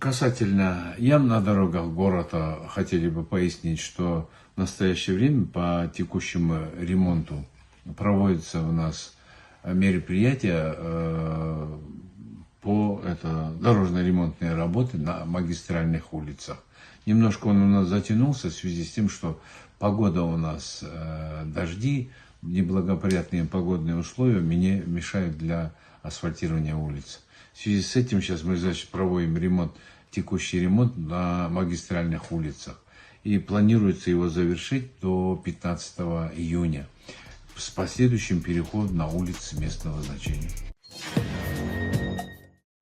Касательно ям на дорогах города, хотели бы пояснить, что в настоящее время по текущему ремонту проводятся у нас мероприятия по дорожно-ремонтные работы на магистральных улицах. Немножко он у нас затянулся в связи с тем, что погода у нас дожди, неблагоприятные погодные условия мне мешают для асфальтирования улиц. В связи с этим сейчас мы, проводим текущий ремонт на магистральных улицах. И планируется его завершить до 15 июня с последующим переходом на улицы местного значения.